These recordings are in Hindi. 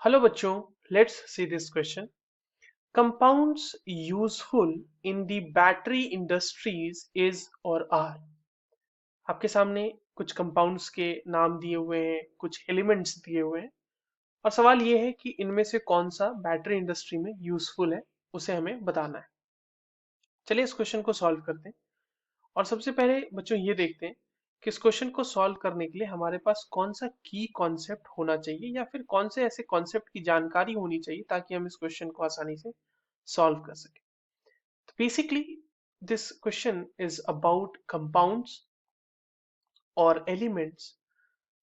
हेलो बच्चों, let's see this question. Compounds useful in the battery industries is और आर। आपके सामने कुछ कंपाउंड्स के नाम दिए हुए हैं, कुछ एलिमेंट्स दिए हुए हैं और सवाल ये है कि इनमें से कौन सा बैटरी इंडस्ट्री में यूजफुल है, उसे हमें बताना है। चलिए इस क्वेश्चन को सॉल्व करते हैं। और सबसे पहले बच्चों ये देखते हैं कि इस क्वेश्चन को सॉल्व करने के लिए हमारे पास कौन सा की कॉन्सेप्ट होना चाहिए या फिर कौन से ऐसे कॉन्सेप्ट की जानकारी होनी चाहिए ताकि हम इस क्वेश्चन को आसानी से सॉल्व कर सकें। तो basically this question is about compounds और एलिमेंट्स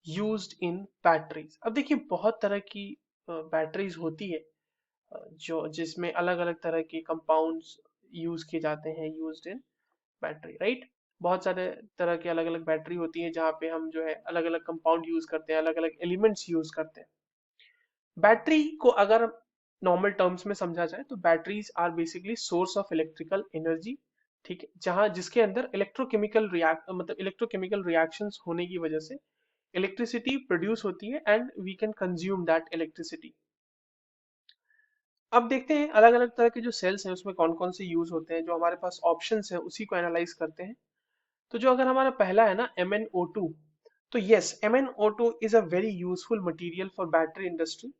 यूज्ड इन बैटरीज। अब देखिए बहुत तरह की बैटरीज होती है, जो जिसमें अलग अलग तरह के कंपाउंड्स यूज किए जाते हैं, यूज्ड इन बैटरी, राइट। बहुत सारे तरह की अलग अलग बैटरी होती है जहाँ पे हम जो है अलग अलग कंपाउंड यूज करते हैं, अलग अलग एलिमेंट्स यूज करते हैं। बैटरी को अगर नॉर्मल टर्म्स में समझा जाए तो batteries are basically source of electrical energy. ठीक है, जहाँ जिसके अंदर इलेक्ट्रोकेमिकल रिएक्शंस होने की वजह से इलेक्ट्रिसिटी प्रोड्यूस होती है and we can consume that electricity. अब देखते हैं अलग अलग तरह के जो सेल्स हैं उसमें कौन कौन से यूज होते हैं, जो हमारे पास ऑप्शंस हैं उसी को एनालाइज करते हैं। तो जो अगर हमारा पहला है ना MnO2, तो yes, MnO2 is a very useful material for battery industry.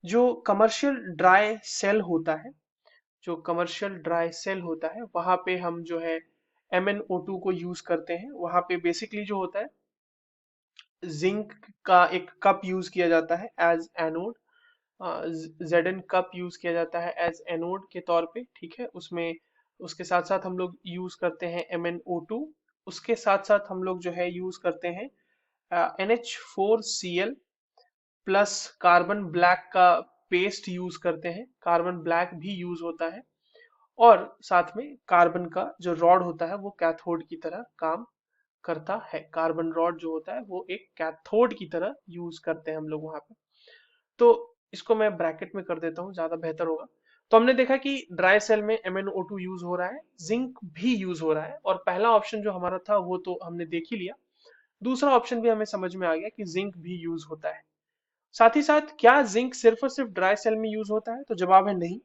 जो कमर्शियल ड्राई सेल होता है, जो कमर्शियल ड्राई सेल होता है वहां पे हम जो है MnO2 को यूज करते हैं। वहां पे बेसिकली जो होता है जिंक का एक कप यूज किया जाता है as anode. Zn cup use किया जाता है एज एनोड के तौर पे, ठीक है। उसमें उसके साथ साथ हम लोग यूज करते हैं MnO2। उसके साथ साथ हम लोग जो है यूज करते हैं NH4Cl प्लस कार्बन ब्लैक का पेस्ट यूज करते हैं, कार्बन ब्लैक भी यूज होता है। और साथ में कार्बन का जो रॉड होता है वो कैथोड की तरह काम करता है। कार्बन रॉड जो होता है वो एक कैथोड की तरह यूज करते हैं हम लोग वहां पे। तो इसको मैं ब्रैकेट में कर देता हूँ, ज्यादा बेहतर होगा। तो हमने देखा कि ड्राई सेल में MnO2 यूज हो रहा है, जिंक भी यूज हो रहा है, और पहला ऑप्शन जो हमारा था वो तो हमने देख ही लिया। दूसरा ऑप्शन भी हमें समझ में आ गया कि जिंक भी यूज होता है। साथ ही साथ क्या जिंक सिर्फ और सिर्फ ड्राई सेल में यूज होता है, तो जवाब है नहीं।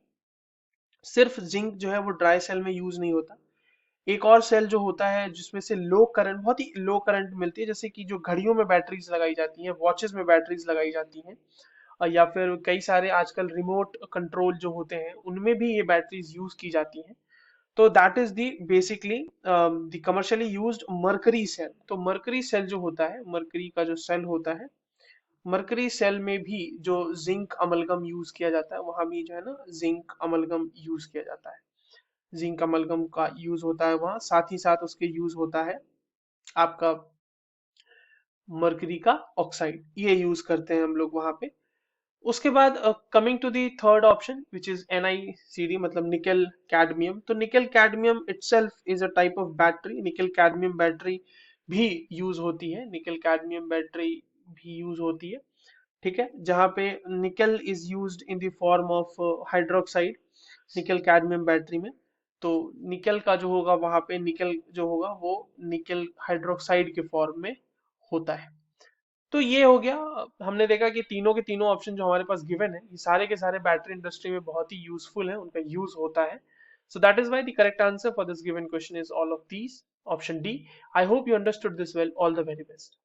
सिर्फ जिंक जो है वो ड्राई सेल में यूज नहीं होता। एक और सेल जो होता है जिसमें से लो करंट, बहुत ही लो करंट मिलती है, जैसे कि जो घड़ियों में बैटरीज लगाई जाती हैं, वॉचेस में बैटरीज लगाई जाती हैं, या फिर कई सारे आजकल रिमोट कंट्रोल जो होते हैं उनमें भी ये बैटरीज यूज की जाती हैं। तो that is the basically the commercially used mercury cell. तो मर्करी सेल जो होता है, मर्करी का जो सेल होता है, मरकरी सेल में भी जो जिंक अमलगम यूज किया जाता है, वहां भी जो है ना जिंक अमलगम यूज किया जाता है। जिंक अमलगम का यूज होता है वहां, साथ ही साथ उसके यूज होता है आपका मरकरी का ऑक्साइड, ये यूज करते हैं हम लोग वहां पे। उसके बाद coming to the third option which is NiCd, मतलब निकल कैडमियम। तो nickel cadmium itself is a type of battery. Nickel cadmium battery भी यूज होती है, निकल कैडमियम बैटरी भी यूज होती है, ठीक है। जहाँ पे निकल is used in the form of hydroxide निकल कैडमियम बैटरी में। तो निकल का जो होगा वहां पे, निकल जो होगा वो निकल हाइड्रोक्साइड के फॉर्म में होता है। तो ये हो गया। हमने देखा कि तीनों के तीनों ऑप्शन जो हमारे पास गिवन है ये सारे के सारे बैटरी इंडस्ट्री में बहुत ही यूजफुल है, उनका यूज होता है। So that is why the correct answer for this given question is all of these, option D. I hope you understood this well. All the very best.